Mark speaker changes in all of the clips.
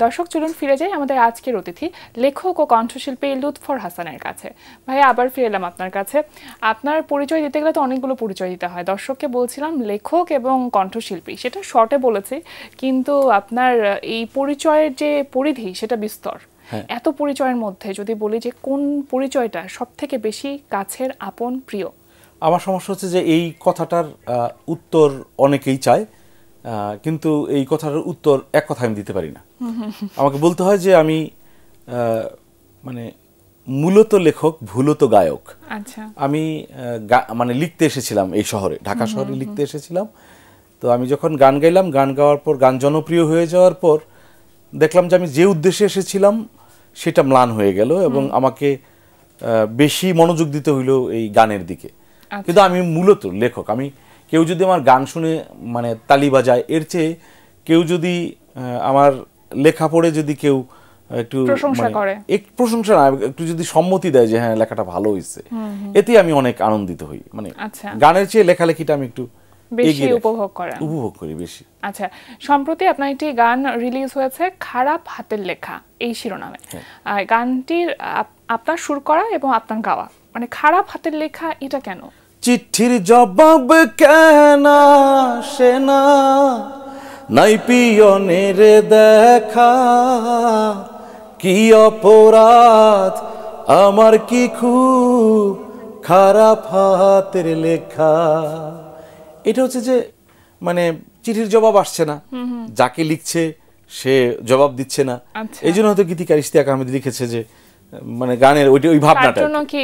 Speaker 1: দর্শক চলুন ফিরে যাই আমাদের আজকের অতিথি লেখক ও কণ্ঠশিল্পী লুৎফর হাসানের কাছে। ভাইয়া আবার ফিরে এলাম আপনার কাছে। আপনার পরিচয় দিতে গেলে তো অনেকগুলো পরিচয় দিতে হয়। দর্শককে বলছিলাম লেখক এবং কণ্ঠশিল্পী, সেটা শর্টে বলেছি, কিন্তু আপনার এই পরিচয়ের যে পরিধি সেটা বিস্তর। এত পরিচয়ের মধ্যে যদি বলি যে কোন পরিচয়টা সব থেকে বেশি কাছের, আপন, প্রিয়?
Speaker 2: আমার সমস্যা হচ্ছে যে এই কথাটার উত্তর অনেকেই চায়, কিন্তু এই কথাটার উত্তর এক কথা আমি দিতে পারি না। আমাকে বলতে হয় যে আমি মানে মূলত লেখক, ভুলত গায়ক।
Speaker 1: আচ্ছা,
Speaker 2: আমি মানে লিখতে এসেছিলাম এই শহরে, ঢাকা শহরে লিখতে এসেছিলাম। তো আমি যখন গান গাইলাম, গান গাওয়ার পর গান জনপ্রিয় হয়ে যাওয়ার পর দেখলাম যে আমি যে উদ্দেশ্যে এসেছিলাম সেটা ম্লান হয়ে গেল এবং আমাকে বেশি মনোযোগ দিতে হইলো এই গানের দিকে। কিন্তু আমি মূলত লেখক। আমি কেউ যদি আমার গান শুনে মানে তালি বাজায়, এর চেয়ে কেউ যদি আমার লেখা পড়ে যদি কেউ একটু প্রশংসা না, একটু যদি সম্মতি দেয় যে হ্যাঁ লেখাটা ভালো হয়েছে, এতে আমি অনেক আনন্দিত হই। মানে গানের চেয়ে লেখালেখিটা আমি একটু
Speaker 1: বেশি উপভোগ
Speaker 2: করি বেশি।
Speaker 1: আচ্ছা, সম্প্রতি আপনার একটি গান রিলিজ হয়েছে খারাপ হাতের লেখা এই শিরোনামে। গানটির আপনার সুর করা এবং আপনার গাওয়া। মানে খারাপ হাতের লেখা এটা কেন?
Speaker 2: চিঠির জবাব কেন আসে না, নাই পিয়নের দেখা, কি অপরাধ আমার, কি খুব খারাপ হাতের লেখা। এটা হচ্ছে যে মানে চিঠির জবাব আসছে না, যাকে লিখছে সে জবাব দিচ্ছে না। এই জন্য হয়তো গীতিকার ইশতিয়াক আহমেদ লিখেছে যে মানে গানের ওই ভাবনাটা
Speaker 1: কি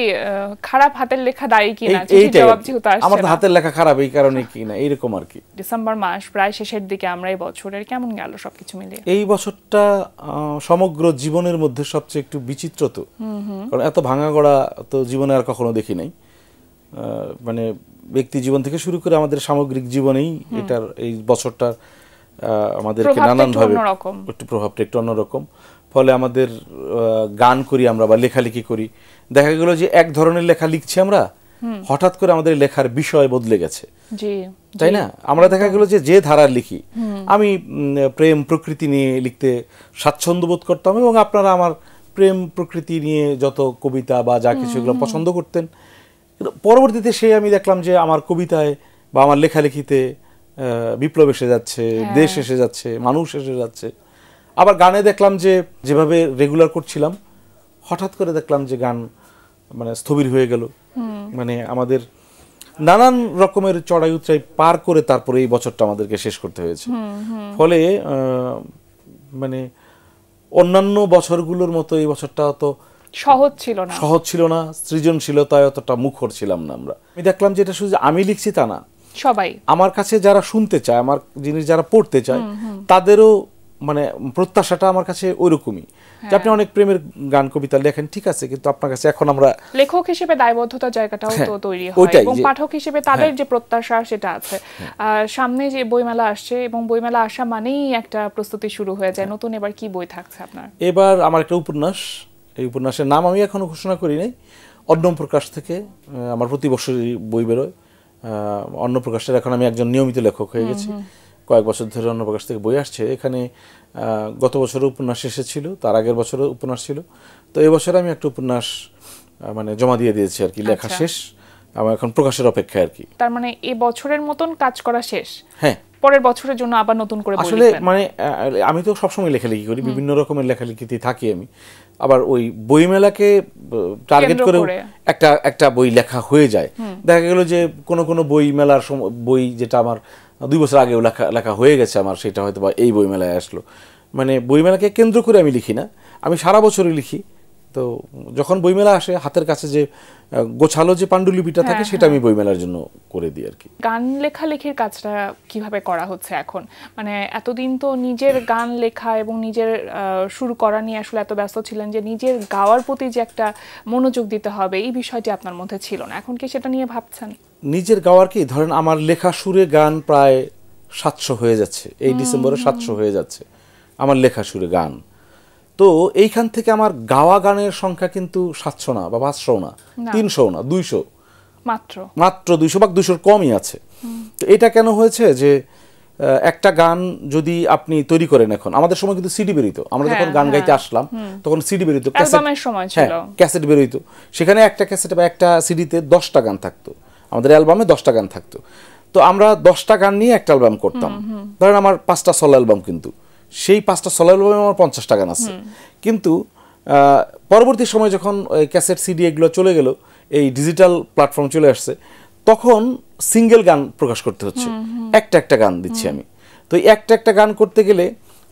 Speaker 1: খারাপ হাতের লেখা দায়ী কিনা, চিঠির জবাব যেহেতু আসছে না,
Speaker 2: আমার হাতের লেখা খারাপ এই কারণে কিনা, এইরকম আর কি।
Speaker 1: ডিসেম্বর মাস প্রায় শেষের দিকে, আমরা এই বছরের কেমন গেল সবকিছু মিলিয়ে?
Speaker 2: এই বছরটা সমগ্র জীবনের মধ্যে সবচেয়ে একটু বিচিত্র। তো কারণ এত ভাঙা গড়া তো জীবনে আর কখনো দেখি নাই। মানে ব্যক্তি জীবন থেকে শুরু করে আমাদের সামগ্রিক জীবনেই এটার এই বছরটার আমাদেরকে নানানভাবে একটু প্রভাবটা একটু অন্যরকম। ফলে আমাদের গান করি আমরা বা লেখালেখি করি, দেখা গেল যে এক ধরনের লেখা লিখছি আমরা, হঠাৎ করে আমাদের লেখার বিষয় বদলে গেছে, তাই না? আমরা দেখা গেল যে ধারার লিখি, আমি প্রেম প্রকৃতি নিয়ে লিখতে স্বাচ্ছন্দ্য বোধ করতাম এবং আপনারা আমার প্রেম প্রকৃতি নিয়ে যত কবিতা বা যা কিছু এগুলো পছন্দ করতেন। পরবর্তীতে আমি দেখলাম যে আমার কবিতায় বা আমার লেখালেখিতে বিপ্লব এসে যাচ্ছে, দেশ এসে যাচ্ছে, মানুষ এসে যাচ্ছে। আবার গানে দেখলাম যে যেভাবে রেগুলার করছিলাম, হঠাৎ করে দেখলাম যে গান মানে স্থবির হয়ে গেল। মানে আমাদের নানান রকমের চড়াই উতরাই পার করে তারপরে এই বছরটা আমাদেরকে শেষ করতে হয়েছে। ফলে মানে অন্যান্য বছরগুলোর মতো এই বছরটা অত
Speaker 1: সহজ ছিল না,
Speaker 2: সৃজনশীলতায় অতটা মুখর ছিলাম না আমরা। আমি দেখলাম যে এটা শুধু আমি লিখছি তা না,
Speaker 1: সবাই আমার
Speaker 2: কাছে যারা শুনতে চায়, আমার জিনিস যারা পড়তে চায়, তাদেরও মানে প্রত্যাশাটা আমার কাছে ওইরকমই যে আপনি অনেক প্রেমের গান কবিতা লেখেন, ঠিক আছে, কিন্তু আপনার কাছে এখন আমরা
Speaker 1: লেখক হিসেবে দায়বদ্ধতার জায়গাটাও তো তৈরি হয় এবং পাঠক হিসেবে তাদের যে প্রত্যাশা সেটা আছে। সামনে যে বইমেলা আসছে এবং বইমেলা আসা মানেই একটা প্রস্তুতি শুরু হয়ে যায়। নতুন এবার কি বই থাকছে আপনার?
Speaker 2: এবার আমার একটা উপন্যাস, এই উপন্যাসের নাম আমি এখনো ঘোষণা করি নাই। অন্যপ্রকাশ থেকে আমার প্রতি বছরই বই বেরোয়। অন্যপ্রকাশের এখন আমি একজন নিয়মিত লেখক হয়ে গেছি, কয়েক বছর ধরে অন্যপ্রকাশ থেকে বই আসছে। এখানে গত বছরও উপন্যাস এসেছিল, তার আগের বছরও উপন্যাস ছিল। তো এবছর আমি একটা উপন্যাস মানে জমা দিয়ে দিয়েছি আর কি, লেখা শেষ, আমার এখন প্রকাশের অপেক্ষায় আর কি।
Speaker 1: তার মানে এই বছরের মতন কাজ করা শেষ,
Speaker 2: হ্যাঁ,
Speaker 1: পরের বছরের জন্য আবার নতুন করে
Speaker 2: আসলে মানে আমি তো সবসময় লেখালেখি করি, বিভিন্ন রকমের লেখালেখিতে থাকি আমি। আবার ওই বইমেলাকে টার্গেট করে একটা বই লেখা হয়ে যায়। দেখা গেল যে কোনো বই মেলার বই যেটা আমার 2 বছর আগেও লেখা হয়ে গেছে আমার, সেটা হয়তো বা এই বইমেলায় আসলো। মানে বইমেলাকে কেন্দ্র করে আমি লিখি না, আমি সারা বছরই লিখি। তো যখন বইমেলা আসে, হাতের কাছে যে গোছালো যে পাণ্ডুলিপিটা থাকে সেটা আমি বইমেলার জন্য করে দিই আর কি।
Speaker 1: গান লেখালেখির কাজটা কিভাবে করা হচ্ছে এখন? মানে এতদিন তো নিজের গান লেখা এবং নিজের সুর করা নিয়ে আসলে এত ব্যস্ত ছিলেন যে নিজের গাওয়ার প্রতি যে একটা মনোযোগ দিতে হবে এই বিষয়টি আপনার মধ্যে ছিল না, এখন কি সেটা নিয়ে ভাবছেন?
Speaker 2: নিজের গাওয়ার কি ধরেন, আমার লেখা সুরে গান প্রায় 700 হয়ে যাচ্ছে, এই ডিসেম্বরে 700 হয়ে যাচ্ছে আমার লেখা সুরে গান। তো এইখান থেকে আমার গাওয়া গানের সংখ্যা কিন্তু 700 না বা 500 না, 300 না, 200 মাত্র 200 বা 200-র কমই আছে। তো এটা কেন হয়েছে যে একটা গান যদি আপনি তৈরি করেন, এখন আমাদের সময় কিন্তু সিডি বেরোইতো, আমরা যখন গান গাইতে আসলাম তখন সিডি বেরোইতো, ক্যাসেট বেরোইতো, সেখানে একটা ক্যাসেট বা একটা সিডিতে 10টা গান থাকতো, আমাদের অ্যালবামে 10টা গান থাকতো। তো আমরা 10টা গান নিয়ে একটা অ্যালবাম করতাম। ধরেন আমার 5টা সোলো অ্যালবাম, কিন্তু সেই 5টা সোলো অ্যালবামে আমার 50টা গান আছে। কিন্তু পরবর্তী সময় যখন ক্যাসেট সিডি এগুলো চলে গেল, এই ডিজিটাল প্ল্যাটফর্ম চলে আসছে, তখন সিঙ্গেল গান প্রকাশ করতে হচ্ছে, একটা গান দিচ্ছি আমি। তো একটা গান করতে গেলে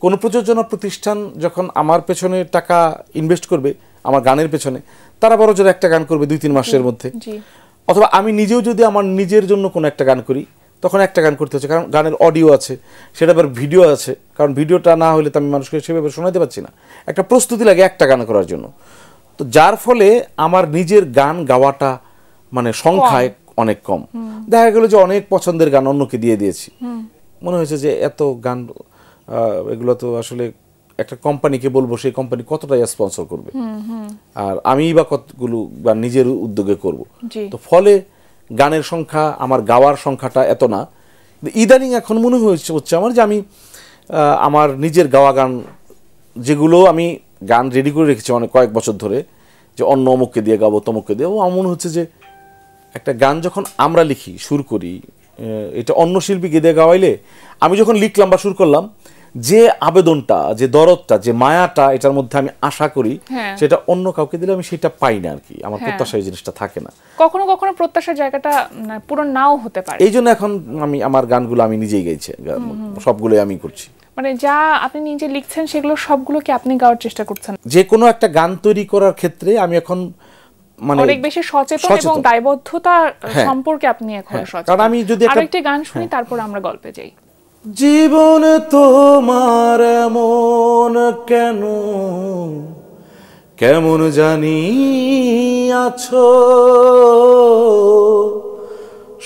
Speaker 2: কোনো প্রযোজনা প্রতিষ্ঠান যখন আমার পেছনে টাকা ইনভেস্ট করবে আমার গানের পেছনে, তারা বড় জোর একটা গান করবে 2-3 মাসের মধ্যে। অথবা আমি নিজেও যদি আমার নিজের জন্য কোনো একটা গান করি, তখন একটা গান করতে হচ্ছে, কারণ গানের অডিও আছে, সেটা আবার ভিডিও আছে, কারণ ভিডিওটা না হলে তো আমি মানুষকে সেভাবে শোনাতে পারছি না। একটা প্রস্তুতি লাগে একটা গান করার জন্য। তো যার ফলে আমার নিজের গান গাওয়াটা মানে সংখ্যায় অনেক কম। দেখা গেল যে অনেক পছন্দের গান অন্যকে দিয়ে দিয়েছি, মনে হয়েছে যে এত গান এগুলো তো আসলে একটা কোম্পানিকে বলবো, সেই কোম্পানি কতটা স্পন্সর করবে, আর আমি বা কতগুলো গান নিজের উদ্যোগে করব। তো ফলে গানের সংখ্যা, আমার গাওয়ার সংখ্যাটা এত না। ইদানিং এখন মনে হচ্ছে আমার যে আমি আমার নিজের গাওয়া গান যেগুলো আমি গান রেডি করে রেখেছি অনেক কয়েক বছর ধরে, যে অন্য অমুককে দিয়ে গাবো তমুককে দিয়ে, আমার মনে হচ্ছে যে একটা গান যখন আমরা লিখি, সুর করি, এটা অন্য শিল্পীকে দিয়ে গাওয়াইলে, আমি যখন লিখলাম বা সুর করলাম, যে আবেদনটা, যে দরদটা, যে মায়াটা এটার মধ্যে আমি আশা করি, সেটা অন্য কাউকে দিলে আমি সেটা পাই না আর কি। আমার প্রত্যাশা এই জিনিসটা থাকে না,
Speaker 1: কখনো কখনো প্রত্যাশার জায়গাটা পুরো নাও হতে পারে।
Speaker 2: এই জন্য এখন আমি আমার গানগুলো আমি নিজেই গাইছি, সবগুলোই আমি করছি।
Speaker 1: মানে যা আপনি নিজে লিখছেন সেগুলো সবগুলো কি আপনি গাওয়ার চেষ্টা করছেন?
Speaker 2: যে কোনো একটা গান তৈরি করার ক্ষেত্রে আমি এখন মানে
Speaker 1: অনেক বেশি সচেতন এবং দায়বদ্ধতা সম্পর্কে আপনি এখন সচেতন।
Speaker 2: কারণ আমি যদি
Speaker 1: আরেকটা গান শুনি, তারপর আমরা গল্পে যাই।
Speaker 2: জীবন তোমার এমন কেন, কেমন জানি আছো,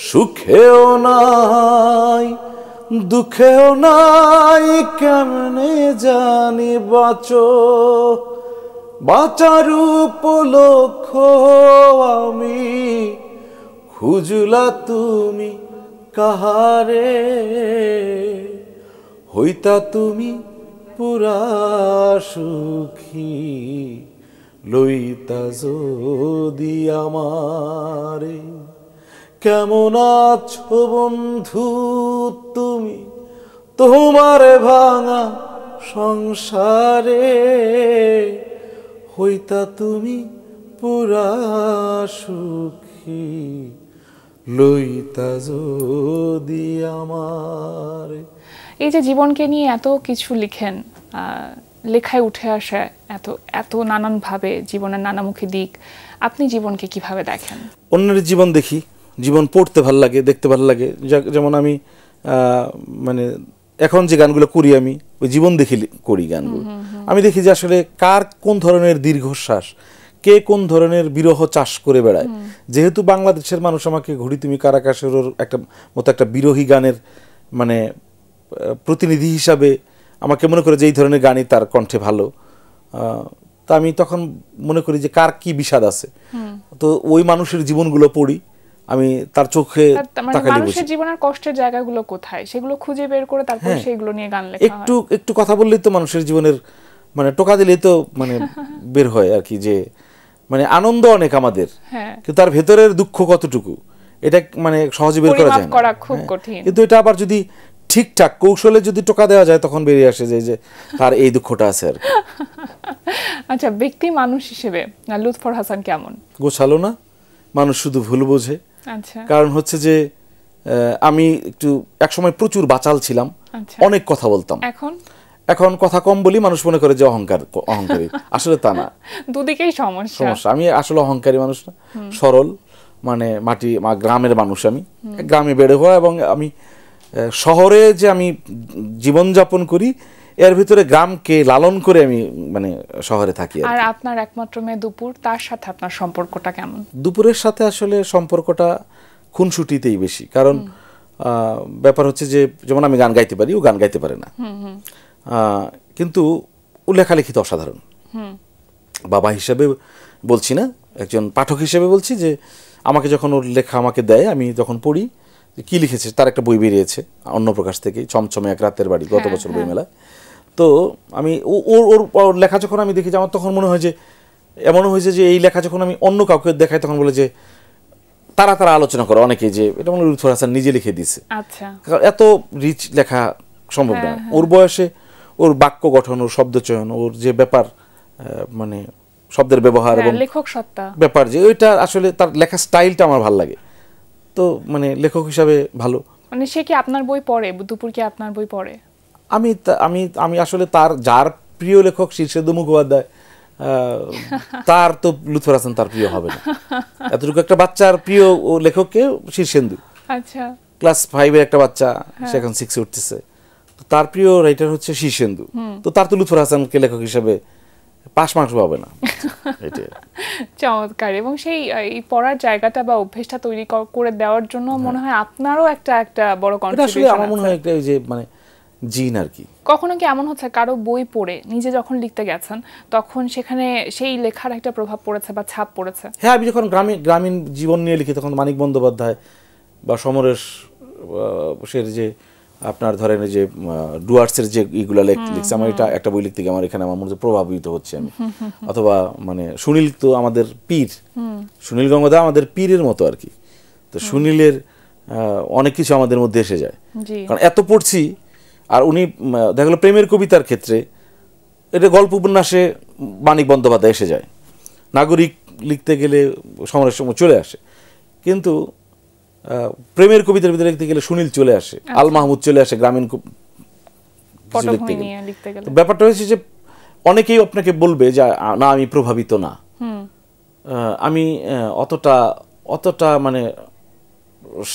Speaker 2: সুখেও নাই দুঃখেও নাই, কেমনে জানি বাঁচো, বাঁচার উপলক্ষ আমি খুঁজলা তুমি কাহারে, হইতা তুমি পুরা সুখী, লইতা যদি আমারে। কেমন আছো বন্ধু তুমি তোমার ভাঙা সংসারে, হইতা তুমি পুরা সুখী, লইতা যদি আমারে।
Speaker 1: এই যে জীবনকে নিয়ে এত কিছু লিখেন, লেখায় উঠে আসে এত এত নানান ভাবে, জীবনের নানামুখী দিক, আপনি জীবনকে কিভাবে দেখেন?
Speaker 2: অন্যের জীবন দেখি, জীবন পড়তে ভালো লাগে, দেখতে ভালো লাগে। যেমন আমি মানে এখন যে গানগুলো করি আমি ওই জীবন দেখি করি গানগুলো। আমি দেখি যে আসলে কার কোন ধরনের দীর্ঘশ্বাস, কে কোন ধরনের বিরহ চাষ করে বেড়ায়। যেহেতু বাংলাদেশের মানুষ আমাকে ঘুড়ি তুমি কারাকাশের একটা মতো একটা বিরহী গানের মানে প্রতিনিধি হিসাবে আমাকে মনে করে যে এই ধরনের গানই তার কণ্ঠে ভালো, তা আমি তখন মনে করি যে কার কি বিষাদ আছে, তো ওই মানুষের জীবনগুলো পড়ি, আমি তার চোখে তাকালে বুঝি
Speaker 1: মানুষের জীবনের কষ্টের জায়গাগুলো কোথায়, সেগুলো খুঁজে বের করে তারপর সেগুলো নিয়ে গান লেখা হয়।
Speaker 2: একটু কথা বললেই তো মানুষের জীবনের মানে টোকা দিলেই তো মানে বের হয় আর কি, যে মানে আনন্দ অনেক আমাদের, কিন্তু তার ভেতরের দুঃখ কতটুকু এটা মানে সহজে বের করা যায় না,
Speaker 1: খুব কঠিন।
Speaker 2: কিন্তু এটা আবার যদি ঠিকঠাক কৌশলে যদি টোকা দেওয়া যায় তখন বেরিয়ে আসে যে তার এই দুঃখটা আছে আর কি।
Speaker 1: আচ্ছা, ব্যক্তি মানুষ হিসেবে লুৎফর হাসান কেমন?
Speaker 2: গোছালো না, মানুষ শুধু ভুল বোঝে।
Speaker 1: আচ্ছা,
Speaker 2: কারণ হচ্ছে যে আমি একটু একসময় প্রচুর বাচাল ছিলাম, অনেক কথা বলতাম, এখন কথা কম বলি, মানুষ মনে করে যে অহংকারী, আসলে তা না,
Speaker 1: দুদিকেই সমস্যা।
Speaker 2: আমি আসলে অহংকারী মানুষ না, সরল মানে গ্রামের মানুষ। আমি গ্রামে বেড়ে হওয়া, এবং আমি শহরে যে আমি জীবনযাপন করি এর ভিতরে গ্রামকে লালন করে আমি মানে শহরে থাকি।
Speaker 1: আর আপনার একমাত্র মেয়ে দুপুর, তার সাথে আপনার সম্পর্কটা কেমন?
Speaker 2: দুপুরের সাথে আসলে সম্পর্কটা খুনসুটিতেই বেশি, কারণ ব্যাপার হচ্ছে যে যেমন আমি গান গাইতে পারি, ও গান গাইতে পারে না, কিন্তু ও লেখালেখিতে অসাধারণ। বাবা হিসেবে বলছি না, একজন পাঠক হিসেবে বলছি যে আমাকে যখন ওর লেখা আমাকে দেয়, আমি যখন পড়ি কি লিখেছে, তার একটা বই বেরিয়েছে অন্য প্রকাশ থেকে, ছমছমে এক রাতের বাড়ি, গত বছর বইমেলায়। তো আমি ওর লেখা যখন আমি দেখি, আমার তখন মনে হয় যে এমনও হয়েছে যে এই লেখা যখন আমি অন্য কাউকে দেখাই তখন বলে যে তারা আলোচনা করে অনেকে যে এটা মনে হয় লুৎফর হাসান নিজে লিখে দিছে।
Speaker 1: আচ্ছা,
Speaker 2: এত রিচ লেখা সম্ভব না। ওর বয়সে ওর বাক্য গঠন, ওর শব্দ চয়ন, ওর যে ব্যাপার, মানে শব্দের ব্যবহার এবং
Speaker 1: লেখক সত্তা
Speaker 2: ব্যাপার, যে ওইটা আসলে তার লেখার স্টাইলটা আমার ভালো লাগে। তো মানে লেখক হিসাবে ভালো।
Speaker 1: মানে সে কি আপনার বই পড়ে? দুপুর কি আপনার বই পড়ে?
Speaker 2: আমি আমি আমি আসলে তার যার প্রিয় লেখক শীর্ষেন্দু মুখোপাধ্যায়, তার তো লুৎফর হাসান তার প্রিয় হবে না। এতটুকু একটা বাচ্চার প্রিয় লেখককে শীর্ষেন্দু,
Speaker 1: আচ্ছা,
Speaker 2: ক্লাস 5-এর একটা বাচ্চা, সে এখন 6-এ উঠতেছে, তার প্রিয় রাইটার হচ্ছে শীর্ষেন্দু। তো তার তো লুৎফর হাসানকে লেখক হিসেবে পাস মার্কস পাবে না।
Speaker 1: চমৎকার। এবং সেই এই পড়ার জায়গাটা বা অভ্যেসটা তৈরি করে দেওয়ার জন্য মনে হয় আপনারও একটা বড় কন্ট্রিবিউশন আছে।
Speaker 2: আমার মনে হয় একটা যে মানে জিন আর কি।
Speaker 1: কখনো কি এমন হচ্ছে কারো বই পড়ে নিজে যখন লিখতে গেছেন তখন সেখানে সেই লেখার একটা প্রভাব পড়েছে বা ছাপ পড়েছে?
Speaker 2: হ্যাঁ, আমি যখন গ্রামীণ জীবন নিয়ে লিখি তখন মানিক বন্দ্যোপাধ্যায় বা সমরেশ সের যে আপনার ধরেন যে ডুয়ার্সের যে ইগুলা লিখছে, আমার এটা একটা বই লিখতে গিয়ে আমার এখানে আমার মধ্যে প্রভাবিত হচ্ছে আমি। অথবা মানে সুনীল তো আমাদের পীর, সুনীল গঙ্গোপাধ্যায় আমাদের পীরের মতো আর কি। তো সুনীলের অনেক কিছু আমাদের মধ্যে এসে যায়, কারণ এত পড়ছি। আর উনি দেখা গেল প্রেমের কবিতার ক্ষেত্রে এটা গল্প উপন্যাসে মানিক বন্দ্যোপাধ্যায় এসে যায়, নাগরিক লিখতে গেলে সমরেশ চলে আসে, কিন্তু প্রেমের কবিতার ভিতরে লিখতে গেলে সুনীল চলে আসে, আল মাহমুদ চলে আসে গ্রামীণ লিখতে গেলে। ব্যাপারটা হয়েছে যে অনেকেই আপনাকে বলবে যে না আমি প্রভাবিত না, আমি অতটা মানে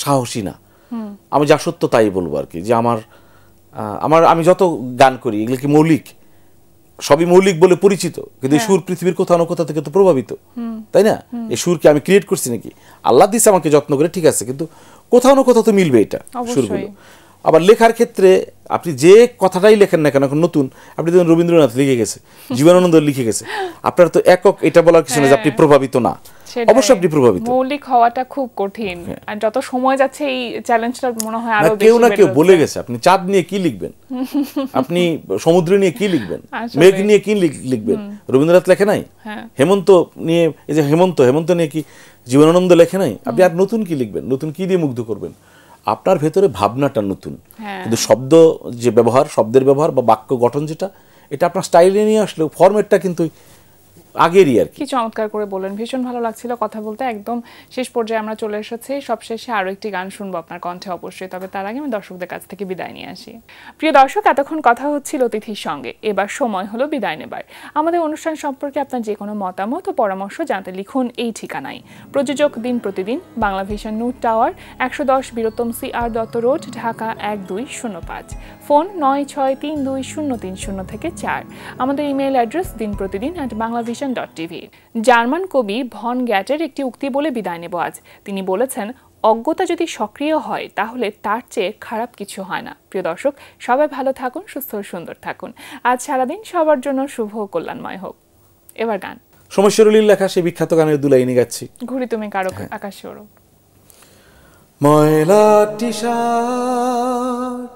Speaker 2: সাহসী না, আমি যা সত্য তাই বলবো আর কি। যে আমি যত গান করি এগুলো কি মৌলিক, সবই মৌলিক বলে পরিচিত, কিন্তু এই সুর পৃথিবীর কোথাও না কোথাও থেকে তো প্রভাবিত, তাই না? এই সুরকে আমি ক্রিয়েট করছি নাকি? আল্লাহ দিছে আমাকে যত্ন করে, ঠিক আছে, কিন্তু কোথাও না কোথাও তো মিলবে এটা সুরগুলো। আবার লেখার ক্ষেত্রে আপনি যে কথাটাই লেখেন না কেন, এখন নতুন আপনি দেখুন রবীন্দ্রনাথ লিখে গেছে, জীবনানন্দ লিখে গেছে, আপনার তো একক এটা বলার কিছু না যে আপনি প্রভাবিত না। অবশ্যই আপনি প্রভাবিত।
Speaker 1: মৌলিক হওয়াটা খুব কঠিন, আর যত সময় যাচ্ছে এই চ্যালেঞ্জটা মনে হয় আরো বেশি।
Speaker 2: কেউ না কেউ বলে গেছে আপনি চাঁদ নিয়ে কি লিখবেন, আপনি সমুদ্র নিয়ে কি লিখবেন, মেঘ নিয়ে কি লিখবেন, রবীন্দ্রনাথ লেখে নাই? হেমন্ত নিয়ে, এই যে হেমন্ত নিয়ে কি জীবনানন্দ লেখে নাই? আপনি আর নতুন কি লিখবেন, নতুন কি দিয়ে মুগ্ধ করবেন? আপনার ভেতরে ভাবনাটা নতুন, কিন্তু শব্দ যে ব্যবহার, শব্দের ব্যবহার বা বাক্য গঠন যেটা, এটা আপনার স্টাইলে নিয়ে আসলেও ফরম্যাটটা কিন্তু আগেরই আর কি।
Speaker 1: চমৎকার করে বললেন, ভীষণ ভালো লাগছিল কথা বলতে। একদম শেষ পর্যায়ে আমরা চলে এসেছি, সবশেষে আরো একটি গান শুনবো আপনার কণ্ঠে অবশ্যই, তবে তার আগে আমি দর্শকদের কাছ থেকে বিদায় নিয়ে আসি। প্রিয় দর্শক, এতক্ষণ কথা হচ্ছিল অতিথির সঙ্গে, এবার সময় হলো বিদায় নেবার। আমাদের অনুষ্ঠান সম্পর্কে আপনার যে কোনো মতামত ও পরামর্শ জানতে লিখুন এই ঠিকানায়। প্রযোজক দিন প্রতিদিন, বাংলা ভিশন নুট tower, 110 Bir Uttam CR Dutta road, Dhaka 1205, phone 96320304। আমাদের ইমেইল অ্যাড্রেস dinprotidin@banglavision.tv। জার্মান কবি ভন গ্যাটের একটি উক্তি বলে বিদায় নেব আজ। তিনি বলেছেন, অজ্ঞতা যদি সক্রিয় হয় তাহলে তার চেয়ে খারাপ কিছু হয় না। প্রিয় দর্শক, সবাই ভালো থাকুন, সুস্থ ও সুন্দর থাকুন। আজ সারাদিন সবার জন্য শুভ ও কল্যাণময় হোক। এবার গান,
Speaker 2: সমস্যারলীর লেখা সেই বিখ্যাত গানের দুলাইনি গাচ্ছি।
Speaker 1: ঘুরি তুমি কারো আকাশে ওড়ো।
Speaker 2: ময়লা টি-শার্ট,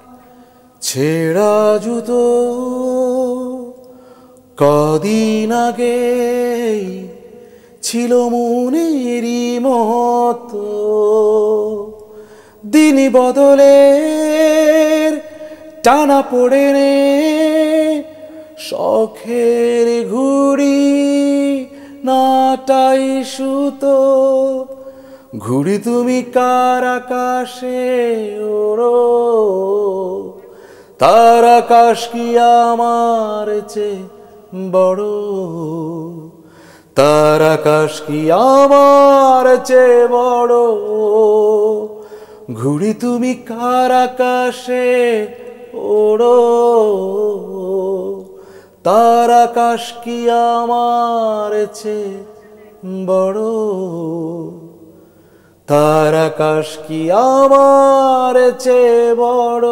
Speaker 2: ছেঁড়া জুতো, কদিন আগে ছিল মনেরই মতো, দিন বদলের টানা পড়ে নে, শখের ঘুড়ি নাটাই সুতো, ঘুড়ি তুমি কার আকাশে ওড়ো, তার আকাশ কি আমার চেয়ে বড়, তার আকাশ কি আমার চেয়ে বড়, ঘুড়ি তুমি কার আকাশে ওড়ো, তার আকাশ কি আমার চেয়ে বড়, তার আকাশ কি আমার চেয়ে বড়।